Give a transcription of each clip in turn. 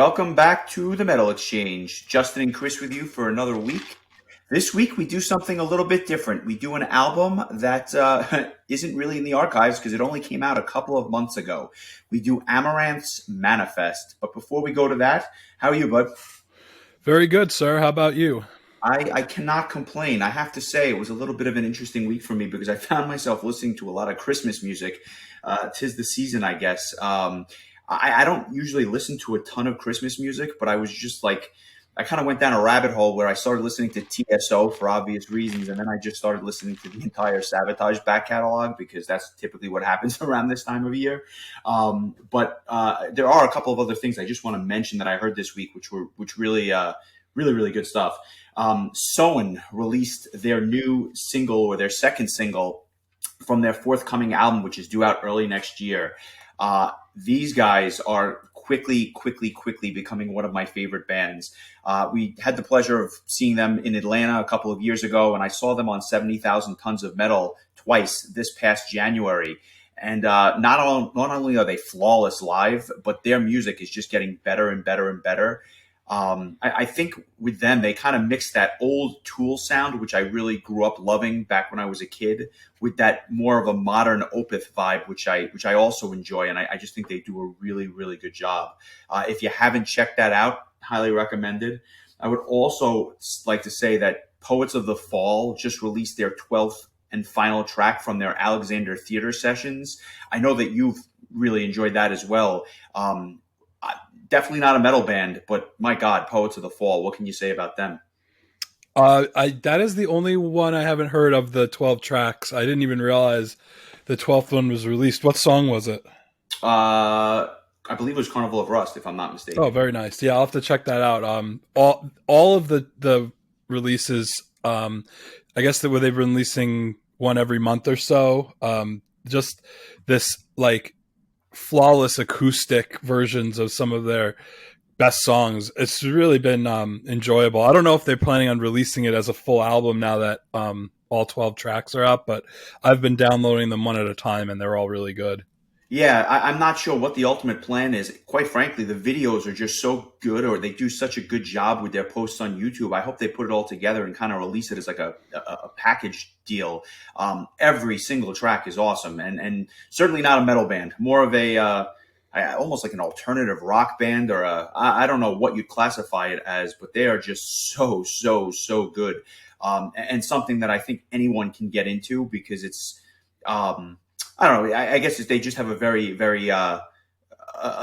Welcome back to the Metal Exchange. Justin and Chris with you for another week. This week we do something a little bit different. We do an album that isn't really in the archives because it only came out a couple of months ago. We do Amaranth's Manifest. But before we go to that, how are you, bud? Very good, sir. How about you? I cannot complain. I have to say it was a little bit of an interesting week for me because I found myself listening to a lot of Christmas music. 'Tis the season, I guess. I don't usually listen to a ton of Christmas music, but I was just like, I kind of went down a rabbit hole where I started listening to TSO for obvious reasons, and then I just started listening to the entire Sabotage back catalog because that's typically what happens around this time of year. But there are a couple of other things I just want to mention that I heard this week, which really good stuff. Soen released their new single or their second single from their forthcoming album, which is due out early next year. These guys are quickly becoming one of my favorite bands. We had the pleasure of seeing them in Atlanta a couple of years ago, and I saw them on 70,000 Tons of Metal twice this past January. And not only are they flawless live, but their music is just getting better and better and better. I think with them, they kind of mixed that old Tool sound, which I really grew up loving back when I was a kid, with that more of a modern Opeth vibe, which I also enjoy. And I just think they do a really good job. If you haven't checked that out, highly recommended. I would also like to say that Poets of the Fall just released their 12th and final track from their Alexander Theater sessions. I know that you've really enjoyed that as well. Definitely not a metal band, but my God, Poets of the Fall. What can you say about them? That is the only one I haven't heard of the 12 tracks. I didn't even realize the 12th one was released. What song was it? I believe it was Carnival of Rust, if I'm not mistaken. Oh, very nice. Yeah, I'll have to check that out. All of the releases, I guess that where they've been releasing one every month or so. Just this like flawless acoustic versions of some of their best songs. It's really been enjoyable. I don't know if they're planning on releasing it as a full album now that all 12 tracks are out, but I've been downloading them one at a time and they're all really good. Yeah, I'm not sure what the ultimate plan is. Quite frankly, the videos are just so good, or they do such a good job with their posts on YouTube. I hope they put it all together and kind of release it as like a package deal. Every single track is awesome, and certainly not a metal band. More of a almost like an alternative rock band, or I don't know what you'd classify it as, but they are just so good, and something that I think anyone can get into because it's. I don't know. I guess they just have a very a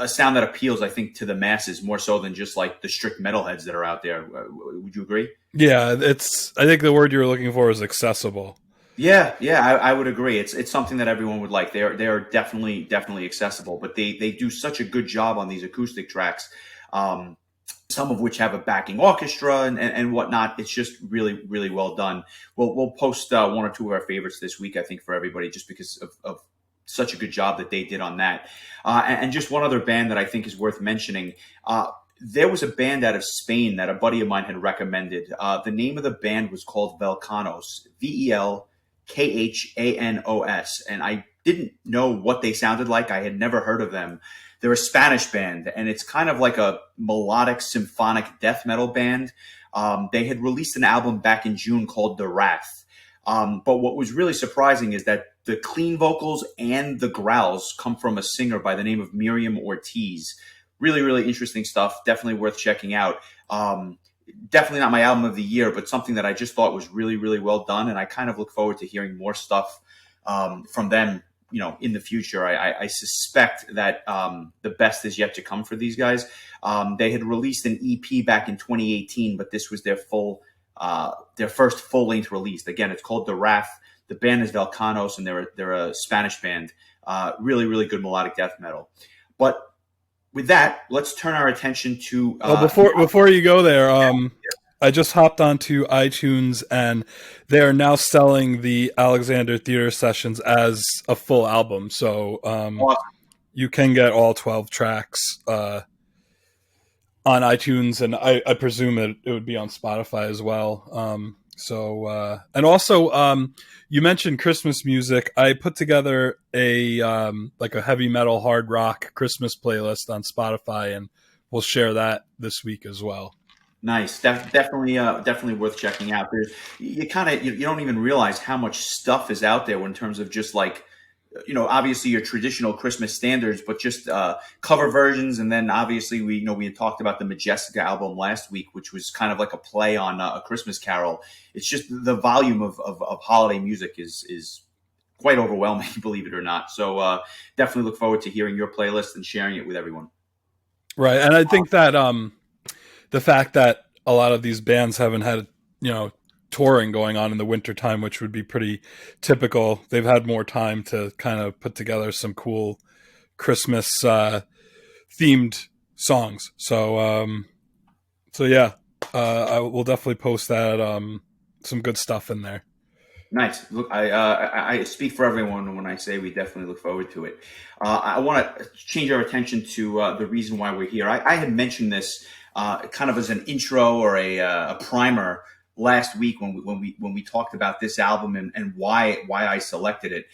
sound that appeals, I think, to the masses more so than just like the strict metalheads that are out there. Would you agree? Yeah, I think the word you were looking for is accessible. Yeah, I would agree. It's something that everyone would like. They are definitely accessible, but they do such a good job on these acoustic tracks. Some of which have a backing orchestra and whatnot. It's just really well done. We'll post one or two of our favorites this week, I think, for everybody, just because of such a good job that they did on that. And just one other band that I think is worth mentioning. There was a band out of Spain that a buddy of mine had recommended. The name of the band was called Velcanos, Velkhanos, and I didn't know what they sounded like. I had never heard of them. They're a Spanish band, and it's kind of like a melodic symphonic death metal band. They had released an album back in June called The Wrath. But what was really surprising is that the clean vocals and the growls come from a singer by the name of Miriam Ortiz. Really interesting stuff. Definitely worth checking out. Definitely not my album of the year, but something that I just thought was really well done, and I kind of look forward to hearing more stuff from them. In the future, I suspect that the best is yet to come for these guys. They had released an EP back in 2018, but this was their first full-length release. Again, it's called The Wrath. The band is Velcanos, and they're a Spanish band. Really good melodic death metal. But with that, let's turn our attention to. Before you go there, I just hopped onto iTunes and they are now selling the Alexander Theater sessions as a full album. So Awesome. You can get all 12 tracks on iTunes, and I presume it would be on Spotify as well. And also you mentioned Christmas music. I put together a like a heavy metal hard rock Christmas playlist on Spotify, and we'll share that this week as well. Nice, definitely worth checking out. There's you kind of you don't even realize how much stuff is out there in terms of just like obviously your traditional Christmas standards, but just cover versions, and then obviously we had talked about the Majestica album last week, which was kind of like a play on A Christmas Carol. It's just the volume of holiday music is quite overwhelming, believe it or not. So definitely look forward to hearing your playlist and sharing it with everyone. Right, and I think that the fact that a lot of these bands haven't had touring going on in the wintertime, which would be pretty typical. They've had more time to kind of put together some cool Christmas themed songs. So yeah, I will definitely post that. Some good stuff in there. Nice. Look, I speak for everyone when I say we definitely look forward to it. I want to change our attention to the reason why we're here. I had mentioned this kind of as an intro or a primer last week when we talked about this album and why I selected it.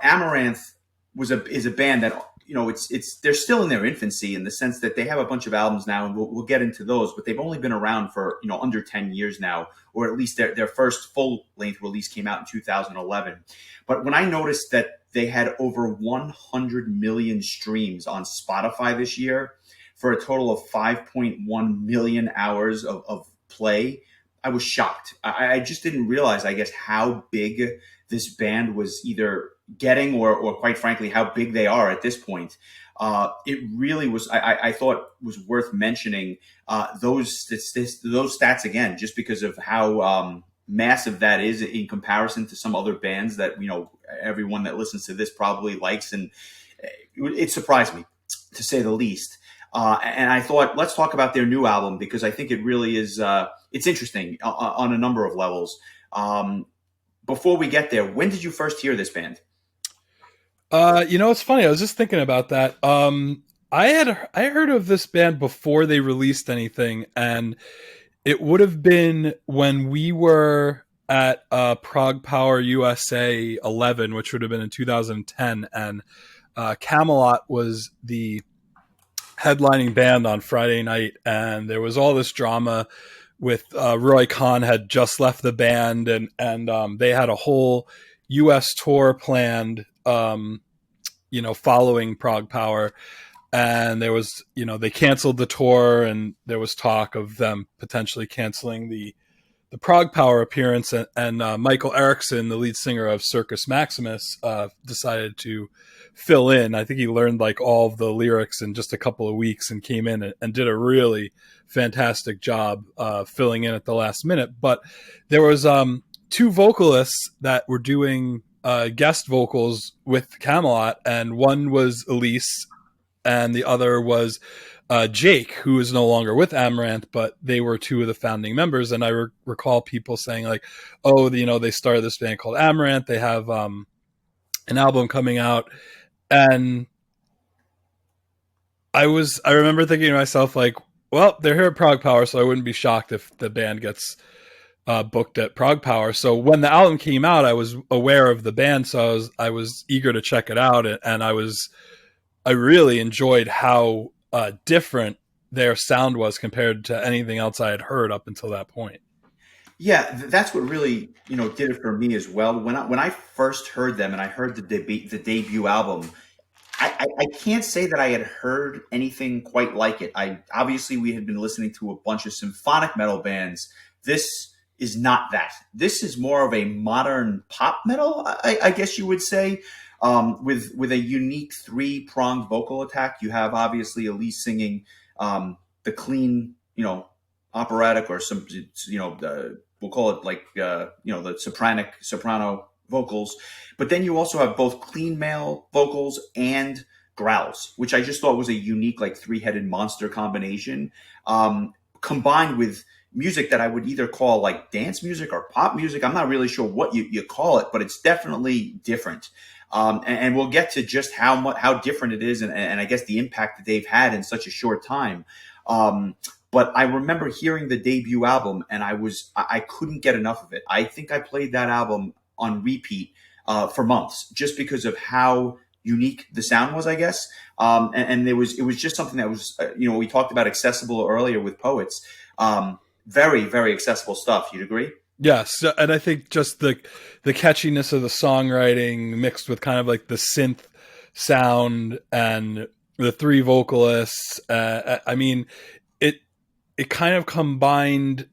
Amaranth is a band that it's they're still in their infancy in the sense that they have a bunch of albums now, and we'll get into those, but they've only been around for under 10 years now, or at least their first full length release came out in 2011. But when I noticed that they had over 100 million streams on Spotify this year for a total of 5.1 million hours of play, I was shocked. I just didn't realize, I guess, how big this band was either getting or quite frankly, how big they are at this point. It really was, I thought was worth mentioning those stats again, just because of how massive that is in comparison to some other bands that, everyone that listens to this probably likes. And it surprised me, to say the least. And I thought, let's talk about their new album, because I think it really is, it's interesting on a number of levels. Before we get there, when did you first hear this band? It's funny. I was just thinking about that. I heard of this band before they released anything, and it would have been when we were at Prague Power USA 11, which would have been in 2010, and Camelot was the headlining band on Friday night, and there was all this drama with Roy Khan had just left the band, and they had a whole U.S. tour planned, following Prague Power. And there was, they canceled the tour, and there was talk of them potentially canceling the Prague Power appearance. And Michael Erickson, the lead singer of Circus Maximus, decided to fill in. I think he learned like all of the lyrics in just a couple of weeks and came in and did a really fantastic job filling in at the last minute. But there was two vocalists that were doing guest vocals with Camelot, and one was Elise and the other was Jake, who is no longer with Amaranth, but they were two of the founding members. And I recall people saying like, oh, they started this band called Amaranth. They have an album coming out. And I remember thinking to myself like, well, they're here at Prague Power, so I wouldn't be shocked if the band gets booked at Prague Power. So when the album came out, I was aware of the band, so I was eager to check it out, and I really enjoyed how different their sound was compared to anything else I had heard up until that point. Yeah, that's what really did it for me as well. When I first heard them and I heard the debut album, I can't say that I had heard anything quite like it. Obviously we had been listening to a bunch of symphonic metal bands. This is not that. This is more of a modern pop metal, I guess you would say, with a unique three-pronged vocal attack. You have obviously Elise singing the clean, operatic, or some, we'll call it like, the soprano vocals. But then you also have both clean male vocals and growls, which I just thought was a unique, like, three-headed monster combination, combined with music that I would either call like dance music or pop music. I'm not really sure what you call it, but it's definitely different. And we'll get to just how different it is, and I guess the impact that they've had in such a short time. But I remember hearing the debut album, and I couldn't get enough of it. I think I played that album on repeat for months, just because of how unique the sound was, I guess. And it was just something that was, we talked about accessible earlier with poets. Very, very accessible stuff. You'd agree? Yes, and I think just the catchiness of the songwriting mixed with kind of like the synth sound and the three vocalists. I mean, it it kind of combined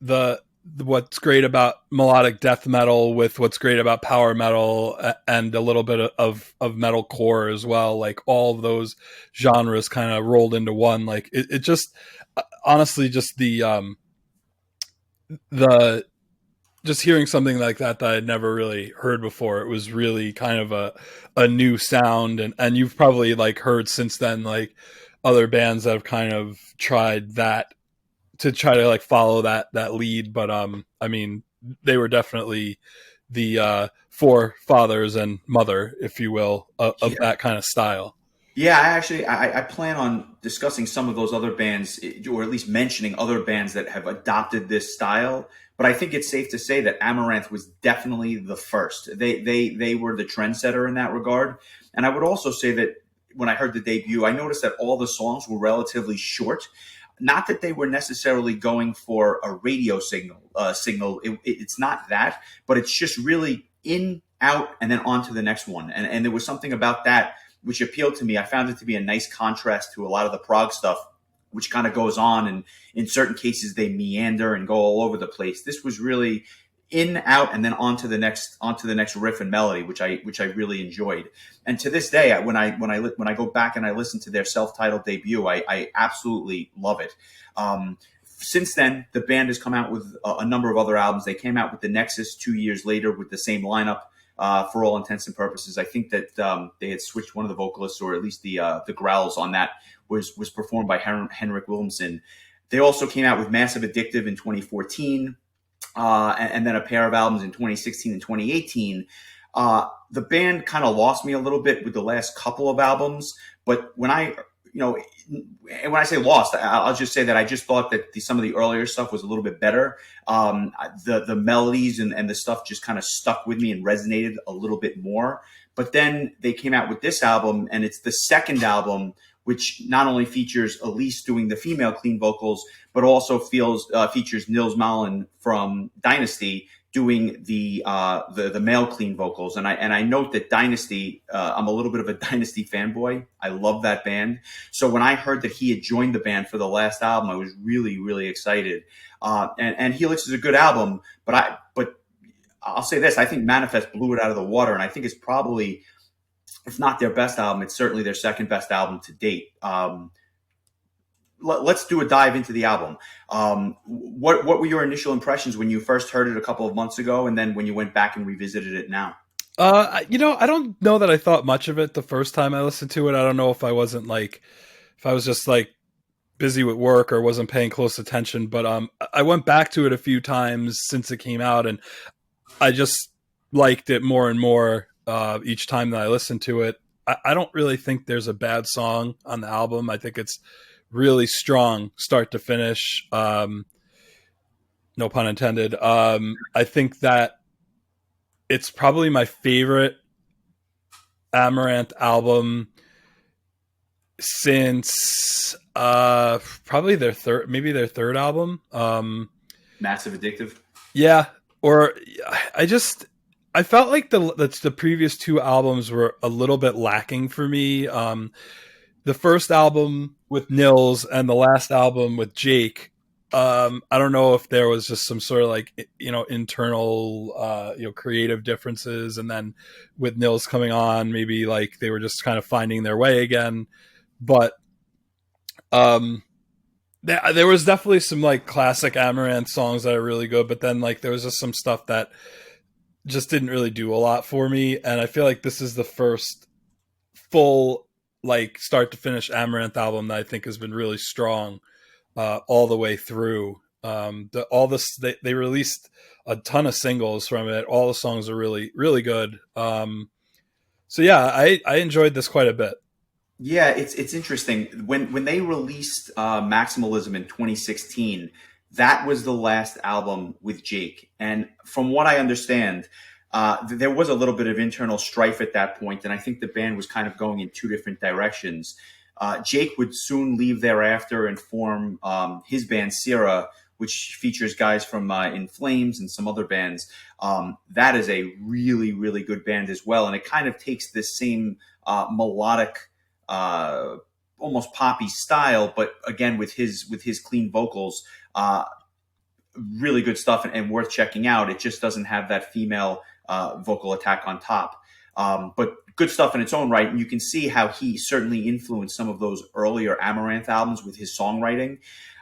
the what's great about melodic death metal with what's great about power metal and a little bit of metal core as well. Like all of those genres kind of rolled into one. Like it just honestly just the just hearing something like that I'd never really heard before. It was really kind of a new sound, and you've probably like heard since then like other bands that have kind of tried that to try to like follow that lead. But I mean, they were definitely the forefathers and mother, if you will, of Yeah. that kind of style. Yeah, I plan on discussing some of those other bands, or at least mentioning other bands that have adopted this style. But I think it's safe to say that Amaranth was definitely the first. They were the trendsetter in that regard. And I would also say that when I heard the debut, I noticed that all the songs were relatively short. Not that they were necessarily going for a radio signal. It's not that, but it's just really in, out, and then on to the next one. And there was something about that which appealed to me. I found it to be a nice contrast to a lot of the prog stuff, which kind of goes on, and in certain cases they meander and go all over the place. This was really in, out, and then onto the next riff and melody, which I really enjoyed. And to this day, when I go back and I listen to their self-titled debut, I absolutely love it. Since then, the band has come out with a number of other albums. They came out with the Nexus 2 years later with the same lineup. For all intents and purposes, I think that they had switched one of the vocalists, or at least the growls on that was performed by Henrik Williamson. They also came out with Massive Addictive in 2014, and then a pair of albums in 2016 and 2018. The band kind of lost me a little bit with the last couple of albums, but and when I say lost, I'll just say that I just thought that some of the earlier stuff was a little bit better. The melodies and the stuff just kind of stuck with me and resonated a little bit more. But then they came out with this album, and it's the second album, which not only features Elise doing the female clean vocals, but also features Nils Malin from Dynasty doing the male clean vocals. And I note that Dynasty, I'm a little bit of a Dynasty fanboy. I love that band. So when I heard that he had joined the band for the last album, I was really, really excited. And Helix is a good album, but I'll say this: I think Manifest blew it out of the water, and I think it's probably, if not their best album, it's certainly their second best album to date. Let's do a dive into the album. What were your initial impressions when you first heard it a couple of months ago, and then when you went back and revisited it now? I don't know that I thought much of it the first time I listened to it. I don't know if I was just like busy with work or wasn't paying close attention, but I went back to it a few times since it came out, and I just liked it more and more each time that I listened to it. I don't really think there's a bad song on the album. I think it's really strong start to finish. No pun intended. I think that it's probably my favorite Amaranth album since probably their third album. Massive Addictive. Yeah, or I felt like the previous two albums were a little bit lacking for me. The first album with Nils and the last album with Jake, I don't know if there was just some sort of like, internal, creative differences. And then with Nils coming on, maybe like they were just kind of finding their way again. But there was definitely some like classic Amaranth songs that are really good. But then like there was just some stuff that just didn't really do a lot for me. And I feel like this is the first full like start to finish Amaranth album that I think has been really strong all the way through. They released a ton of singles from it. All the songs are really, really good. So yeah, I enjoyed this quite a bit. Yeah, it's interesting. When they released Maximalism in 2016, that was the last album with Jake. And from what I understand, there was a little bit of internal strife at that point, and I think the band was kind of going in two different directions. Jake would soon leave thereafter and form his band Sierra, which features guys from In Flames and some other bands. That is a really, really good band as well, and it kind of takes this same melodic, almost poppy style, but again with his clean vocals. Really good stuff and worth checking out. It just doesn't have that female vocal attack on top. But good stuff in its own right. And you can see how he certainly influenced some of those earlier Amaranth albums with his songwriting.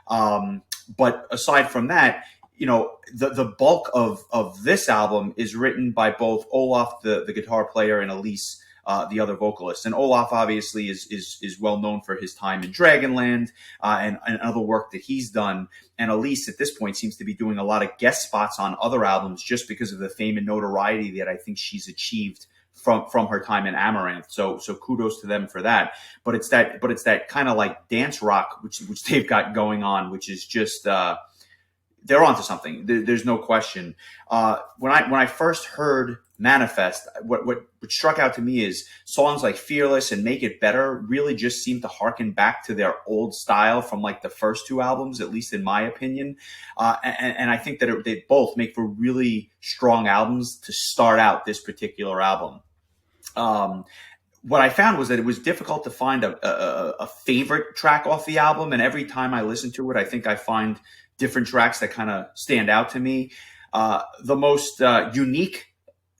But aside from that, the bulk of this album is written by both Olaf, the guitar player, and Elise, the other vocalist. And Olaf obviously is well known for his time in Dragonland and other work that he's done. And Elise at this point seems to be doing a lot of guest spots on other albums just because of the fame and notoriety that I think she's achieved from her time in Amaranth. So kudos to them for that. But it's that kind of like dance rock which they've got going on, which is just they're onto something. There's no question. When I first heard Manifest, what struck out to me is songs like Fearless and Make It Better really just seem to harken back to their old style from like the first two albums, at least in my opinion. And I think that they both make for really strong albums to start out this particular album. What I found was that it was difficult to find a favorite track off the album. And every time I listen to it, I think I find different tracks that kind of stand out to me. The most unique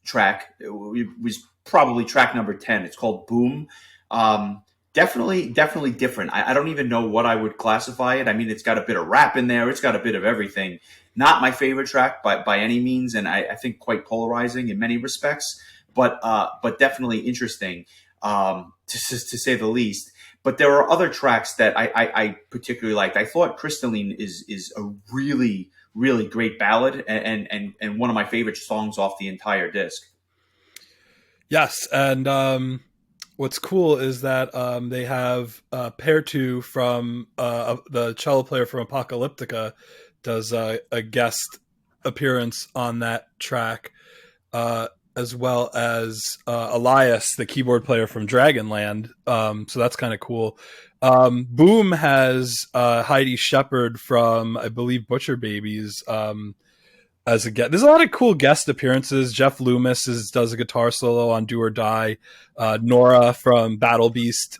track was probably track number 10. It's called Boom. Definitely different. I don't even know what I would classify it. I mean, it's got a bit of rap in there. It's got a bit of everything. Not my favorite track by any means, and I think quite polarizing in many respects, but definitely interesting, to say the least. But there are other tracks that I particularly liked. I thought Crystalline is a really, really great ballad and one of my favorite songs off the entire disc. Yes, and what's cool is that they have Pair 2 from the cello player from Apocalyptica does a guest appearance on that track, as well as Elias, the keyboard player from Dragonland. So that's kind of cool. Boom has Heidi Shepard from, I believe, Butcher Babies as a guest. There's a lot of cool guest appearances. Jeff Loomis does a guitar solo on Do or Die. Nora from Battle Beast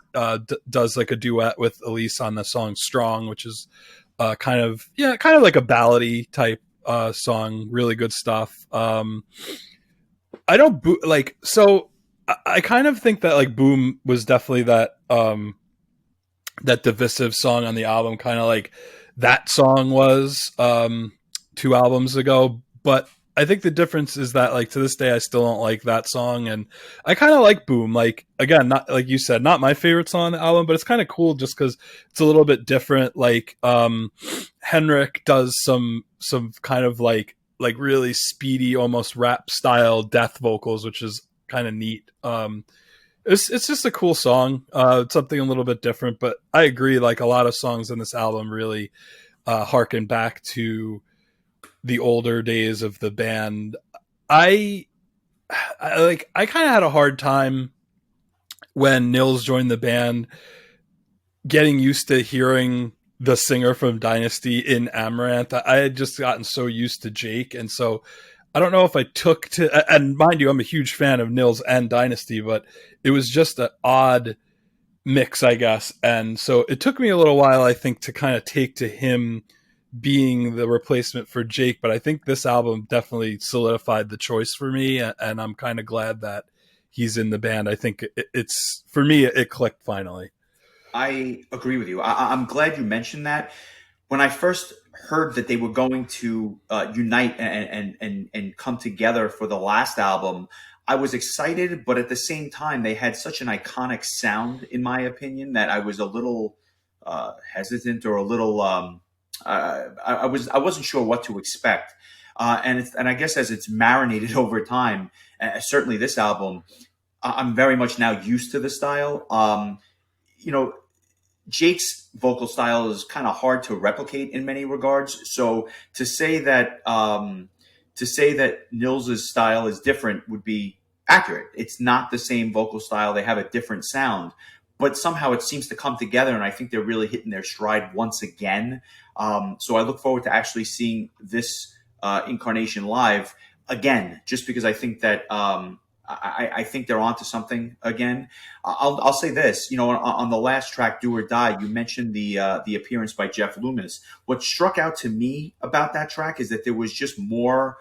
does like a duet with Elise on the song Strong, which is kind of like a ballady type song. Really good stuff. I don't I kind of think that like Boom was definitely that divisive song on the album, kind of like that song was 2 albums ago. But I think the difference is that like to this day I still don't like that song, and I kind of like Boom. Like again, not like you said, not my favorite song on the album, but it's kind of cool just because it's a little bit different. Like Henrik does some kind of like really speedy, almost rap style death vocals, which is kind of neat. It's just a cool song. It's something a little bit different, but I agree. Like a lot of songs in this album really harken back to the older days of the band. I kind of had a hard time when Nils joined the band, getting used to hearing the singer from Dynasty in Amaranth. I had just gotten so used to Jake, and so I don't know if I took to, and mind you, I'm a huge fan of Nils and Dynasty, but it was just an odd mix, I guess. And so it took me a little while, I think, to kind of take to him being the replacement for Jake. But I think this album definitely solidified the choice for me, and I'm kind of glad that he's in the band. I think it's, for me, it clicked finally. I agree with you. I'm glad you mentioned that. When I first heard that they were going to unite and come together for the last album, I was excited, but at the same time, they had such an iconic sound, in my opinion, that I was a little hesitant or a little. I wasn't sure what to expect, and I guess as it's marinated over time, certainly this album, I'm very much now used to the style. Jake's vocal style is kind of hard to replicate in many regards. So to say that to say that Nils's style is different would be accurate. It's not the same vocal style. They have a different sound, but somehow it seems to come together. And I think they're really hitting their stride once again. So I look forward to actually seeing this incarnation live again, just because I think that I think they're onto something again. I'll say this, on the last track, "Do or Die," you mentioned the appearance by Jeff Loomis. What struck out to me about that track is that there was just more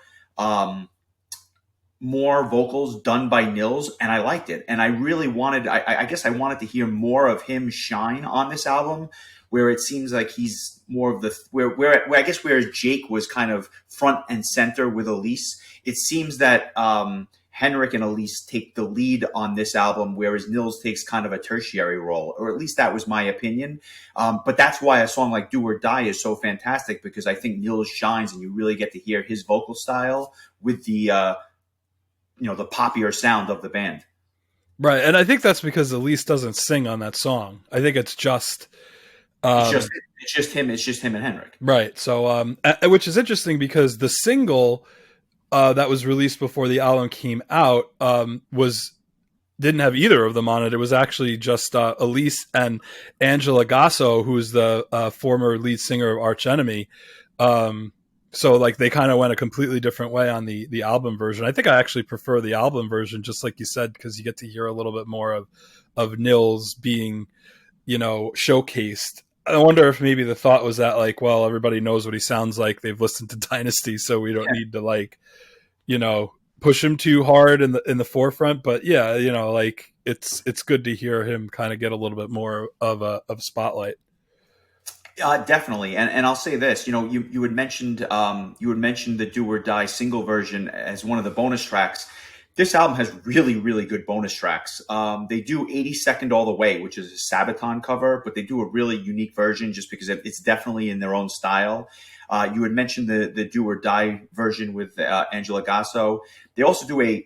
vocals done by Nils, and I liked it. And I really wanted, I guess I wanted to hear more of him shine on this album, where it seems like he's more of the, where I guess where Jake was kind of front and center with Elise. It seems that Henrik and Elise take the lead on this album, whereas Nils takes kind of a tertiary role, or at least that was my opinion. But that's why a song like "Do or Die" is so fantastic, because I think Nils shines and you really get to hear his vocal style with the poppier sound of the band. Right. And I think that's because Elise doesn't sing on that song. I think it's just it's just him. It's just him and Henrik. Right. So, which is interesting because the single that was released before the album came out didn't have either of them on it. It was actually just Elise and Angela Gasso, who's the former lead singer of Arch Enemy. So like they kind of went a completely different way on the album version. I think I actually prefer the album version, just like you said, because you get to hear a little bit more of Nils being, showcased. I wonder if maybe the thought was that like, well, everybody knows what he sounds like. They've listened to Dynasty, so we don't need to push him too hard in the forefront. But yeah, it's good to hear him kind of get a little bit more of spotlight. Definitely, and I'll say this. You had mentioned the "Do or Die" single version as one of the bonus tracks. This album has really, really good bonus tracks. They do 82nd All the Way, which is a Sabaton cover, but they do a really unique version just because it's definitely in their own style. You had mentioned the "Do or Die" version with Angela Gasso. They also do an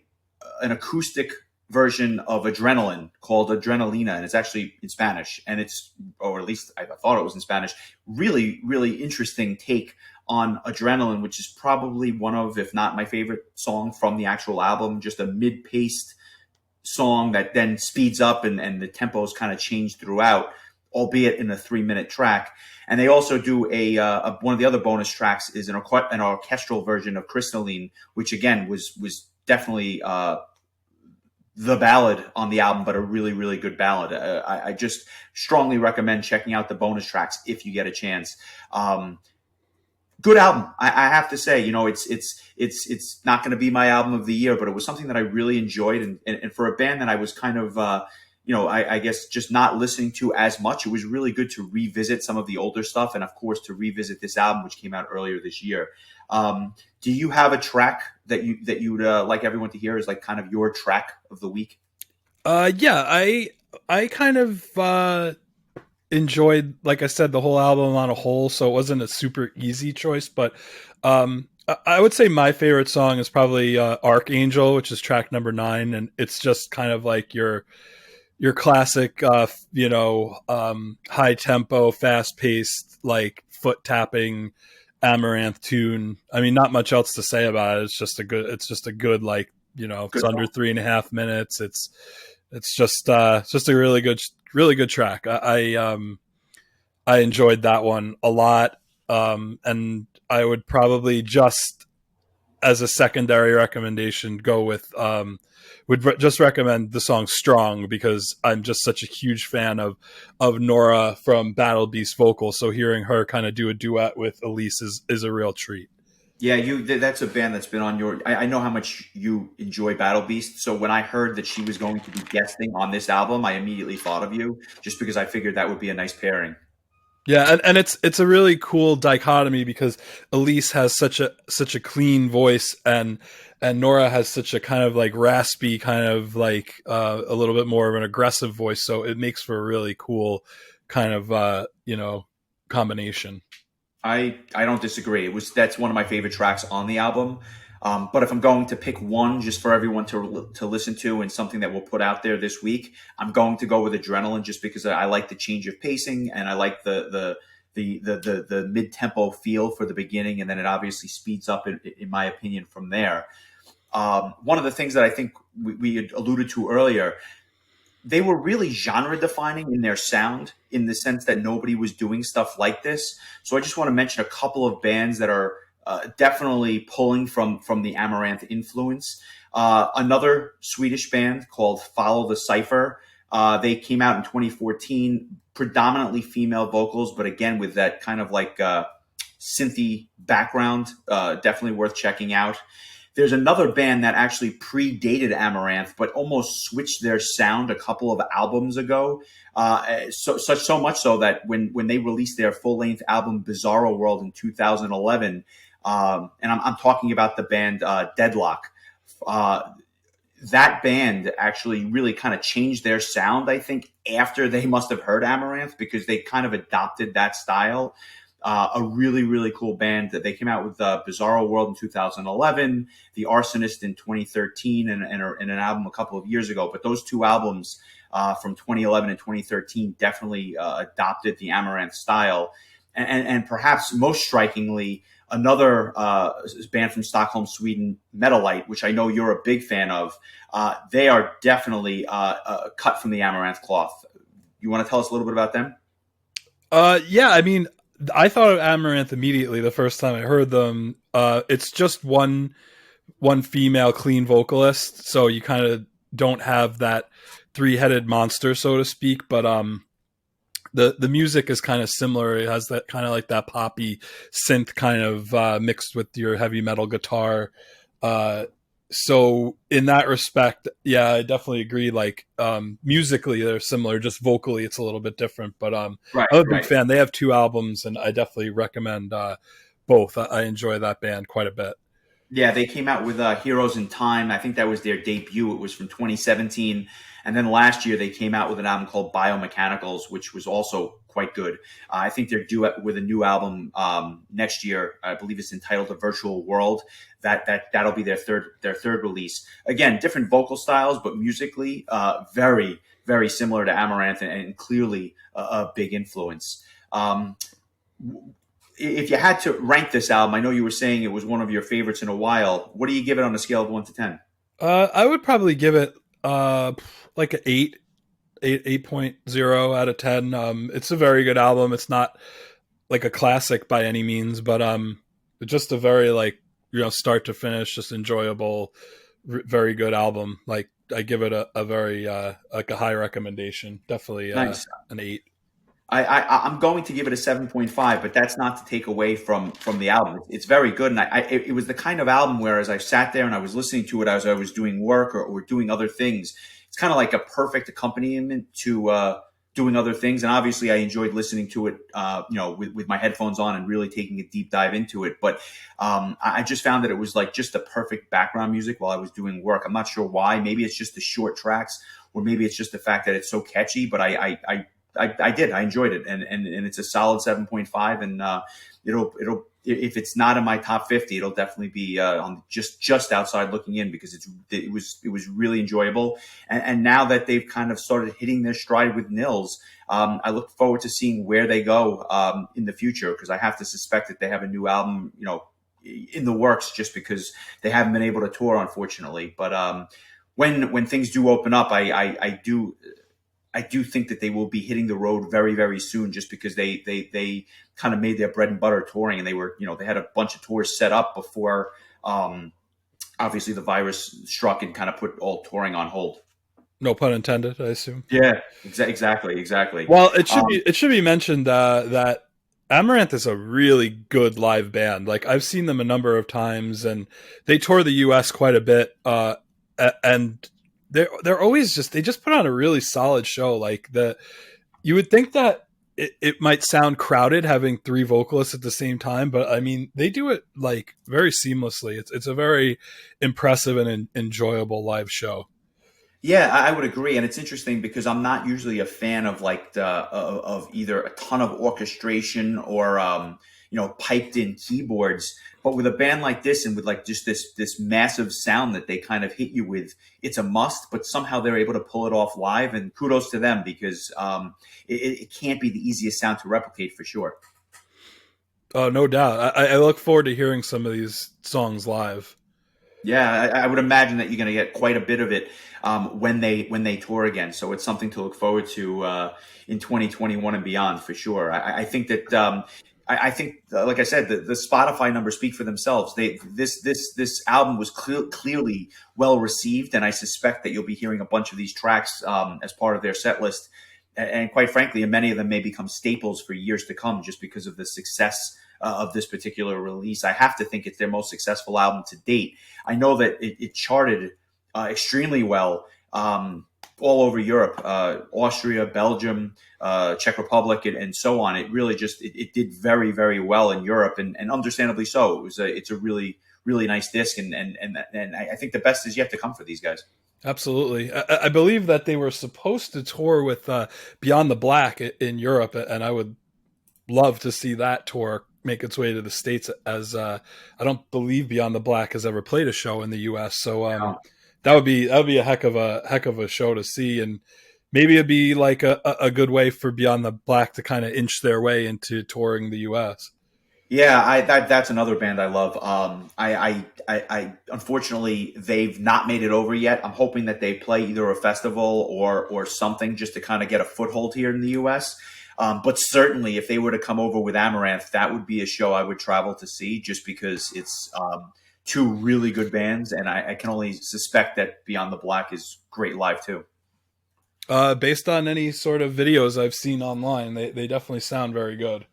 acoustic version of Adrenaline called Adrenalina, and it's actually in Spanish, or at least I thought it was in Spanish. Really, really interesting take on Adrenaline, which is probably one of, if not my favorite song from the actual album. Just a mid-paced song that then speeds up and the tempos kind of change throughout, albeit in a 3-minute track. And they also do one of the other bonus tracks is an orchestral version of Crystalline, which again was definitely the ballad on the album, but a really, really good ballad. I just strongly recommend checking out the bonus tracks if you get a chance. Good album, I have to say. It's not going to be my album of the year, but it was something that I really enjoyed, and for a band that I was kind of, I guess just not listening to as much, it was really good to revisit some of the older stuff, and of course to revisit this album, which came out earlier this year. Do you have a track that you'd like everyone to hear as like kind of your track of the week? Yeah, I kind of enjoyed, like I said, the whole album on a whole, so it wasn't a super easy choice, but I would say my favorite song is probably Archangel, which is track number 9, and it's just kind of like your classic high tempo, fast paced, like foot tapping Amaranth tune. I mean, not much else to say about it. It's just a good like, it's under 3.5 minutes. It's just a really good track. I enjoyed that one a lot. And I would probably just as a secondary recommendation go with, just recommend the song Strong, because I'm just such a huge fan of Nora from Battle Beast vocal. So hearing her kind of do a duet with Elise is a real treat. Yeah, that's a band that's been on your... I know how much you enjoy Battle Beast, so when I heard that she was going to be guesting on this album, I immediately thought of you, just because I figured that would be a nice pairing. Yeah, and it's a really cool dichotomy, because Elise has such a clean voice, and Nora has such a kind of like raspy, kind of like a little bit more of an aggressive voice. So it makes for a really cool kind of combination. I don't disagree. That's one of my favorite tracks on the album. But if I'm going to pick one just for everyone to listen to, and something that we'll put out there this week, I'm going to go with Adrenaline, just because I like the change of pacing, and I like the the mid tempo feel for the beginning, and then it obviously speeds up in my opinion from there. One of the things that I think we had alluded to earlier, they were really genre defining in their sound, in the sense that nobody was doing stuff like this. So I just want to mention a couple of bands that are definitely pulling from the Amaranth influence. Another Swedish band called Follow the Cipher. They came out in 2014, predominantly female vocals, but again with that kind of like synthy background. Definitely worth checking out. There's another band that actually predated Amaranth, but almost switched their sound a couple of albums ago. So much so that when they released their full length album Bizarro World in 2011, and I'm talking about the band Deadlock. That band actually really kind of changed their sound, I think, after they must have heard Amaranth, because they kind of adopted that style. A really, really cool band that they came out with Bizarro World in 2011, The Arsonist in 2013, and an album a couple of years ago. But those two albums from 2011 and 2013 definitely adopted the Amaranth style. And perhaps most strikingly, another band from Stockholm, Sweden, Metalite, which I know you're a big fan of. They are definitely cut from the Amaranth cloth. You want to tell us a little bit about them? Yeah, I mean, I thought of Amaranth immediately the first time I heard them. It's just one female clean vocalist, so you kind of don't have that three-headed monster, so to speak. But the music is kind of similar. It has that kind of like that poppy synth kind of mixed with your heavy metal guitar. So in that respect, yeah, I definitely agree. Like musically, they're similar. Just vocally, it's a little bit different. But I'm a big fan. They have two albums, and I definitely recommend both. I enjoy that band quite a bit. Yeah, they came out with Heroes in Time. I think that was their debut. It was from 2017. And then last year they came out with an album called Biomechanicals, which was also quite good. I think they're due with a new album next year. I believe it's entitled The Virtual World. That'll be their third release. Again, different vocal styles, but musically very, very similar to Amaranth, and clearly a big influence. If you had to rank this album, I know you were saying it was one of your favorites in a while. What do you give it on a scale of 1 to 10? I would probably give it like an 8.0 out of 10. It's a very good album. It's not like a classic by any means, but just a very like, start to finish, just enjoyable, very good album. Like I give it a very like a high recommendation. Definitely Nice. An 8. I'm going to give it a 7.5, but that's not to take away from the album. It's very good, and it was the kind of album where, as I sat there and I was listening to it as I was doing work or doing other things, it's kind of like a perfect accompaniment to doing other things. And obviously, I enjoyed listening to it, with my headphones on and really taking a deep dive into it. But I just found that it was like just the perfect background music while I was doing work. I'm not sure why. Maybe it's just the short tracks, or maybe it's just the fact that it's so catchy. But I enjoyed it, and it's a solid 7.5, and it'll if it's not in my top 50, it'll definitely be on just outside looking in, because it was really enjoyable. And now that they've kind of started hitting their stride with Nils, I look forward to seeing where they go in the future, because I have to suspect that they have a new album, in the works, just because they haven't been able to tour, unfortunately. But when things do open up, I do think that they will be hitting the road very, very soon, just because they kind of made their bread and butter touring, and they had a bunch of tours set up before obviously the virus struck and kind of put all touring on hold. No pun intended, I assume. Yeah, exactly. Well, it should be mentioned that Amaranth is a really good live band. Like I've seen them a number of times, and they tour the US quite a bit, and they're always they just put on a really solid show. Like you would think that it might sound crowded having three vocalists at the same time, but I mean, they do it like very seamlessly. It's a very impressive and enjoyable live show. Yeah, I would agree, and it's interesting because I'm not usually a fan of like of either a ton of orchestration or piped in keyboards. But with a band like this, and with like just this massive sound that they kind of hit you with, it's a must. But somehow they're able to pull it off live, and kudos to them, because it can't be the easiest sound to replicate, for sure. Oh, no doubt. I look forward to hearing some of these songs live. Yeah, I would imagine that you're going to get quite a bit of it when they tour again. So it's something to look forward to in 2021 and beyond for sure. I think that I think, like I said, the Spotify numbers speak for themselves. This album was clearly well received, and I suspect that you'll be hearing a bunch of these tracks as part of their set list. And quite frankly, many of them may become staples for years to come, just because of the success of this particular release. I have to think it's their most successful album to date. I know that it charted extremely well all over Europe, Austria, Belgium, Czech Republic, and so on. It really it did very, very well in Europe, and understandably so. It's a really, really nice disc, and I think the best is yet to come for these guys. Absolutely. I believe that they were supposed to tour with Beyond the Black in Europe, and I would love to see that tour make its way to the States, as I don't believe Beyond the Black has ever played a show in the US. So that would be a heck of a show to see, and maybe it'd be like a good way for Beyond the Black to kind of inch their way into touring the US. Yeah, that's another band I love. I unfortunately they've not made it over yet. I'm hoping that they play either a festival or something just to kind of get a foothold here in the U.S. But certainly, if they were to come over with Amaranth, that would be a show I would travel to see, just because it's two really good bands, and I can only suspect that Beyond the Black is great live too. Based on any sort of videos I've seen online, they definitely sound very good.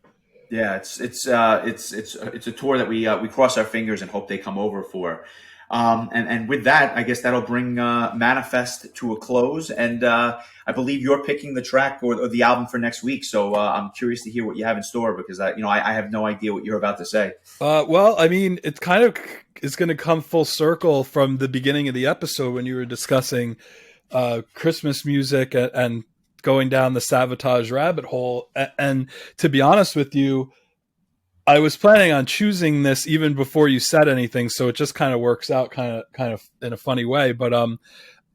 Yeah, it's a tour that we cross our fingers and hope they come over for. And with that, I guess that'll bring Manifest to a close. And I believe you're picking the track or the album for next week. So I'm curious to hear what you have in store, because I have no idea what you're about to say. Well, I mean, it kind of is going to come full circle from the beginning of the episode when you were discussing Christmas music and going down the Sabotage rabbit hole. And to be honest with you, I was planning on choosing this even before you said anything, so it just kind of works out kind of in a funny way. But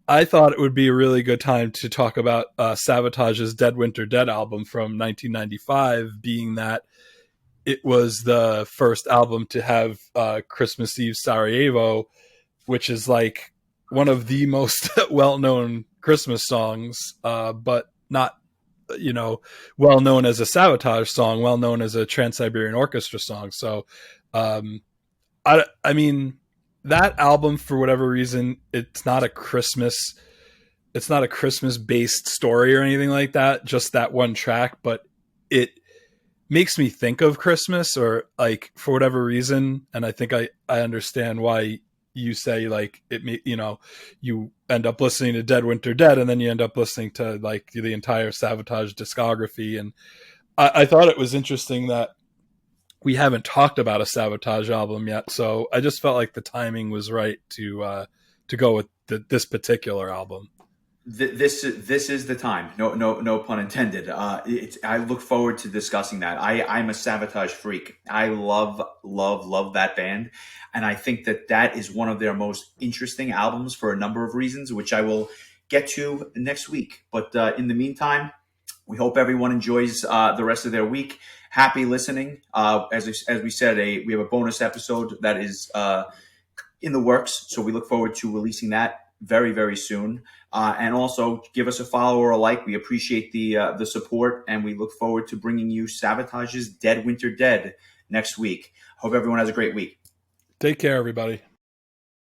I thought it would be a really good time to talk about Savage's Dead Winter Dead album from 1995, being that it was the first album to have Christmas Eve Sarajevo, which is like one of the most well-known Christmas songs, but not, well known as a Sabotage song, well known as a Trans-Siberian Orchestra song. So, I mean, that album, for whatever reason, it's not a Christmas based story or anything like that. Just that one track, but it makes me think of Christmas, or like for whatever reason. And I think I understand why you say like you end up listening to Dead Winter Dead, and then you end up listening to like the entire Sabotage discography. And I thought it was interesting that we haven't talked about a Sabotage album yet, so I just felt like the timing was right to go with this particular album. This is the time. No pun intended. I look forward to discussing that. I'm a Sabotage freak. I love that band, and I think that is one of their most interesting albums for a number of reasons, which I will get to next week. But in the meantime, we hope everyone enjoys the rest of their week. Happy listening. As we said, we have a bonus episode that is in the works, so we look forward to releasing that very, very soon. And also give us a follow or a like. We appreciate the support, and we look forward to bringing you Sabotage's Dead Winter Dead next week. Hope everyone has a great week. Take care, everybody.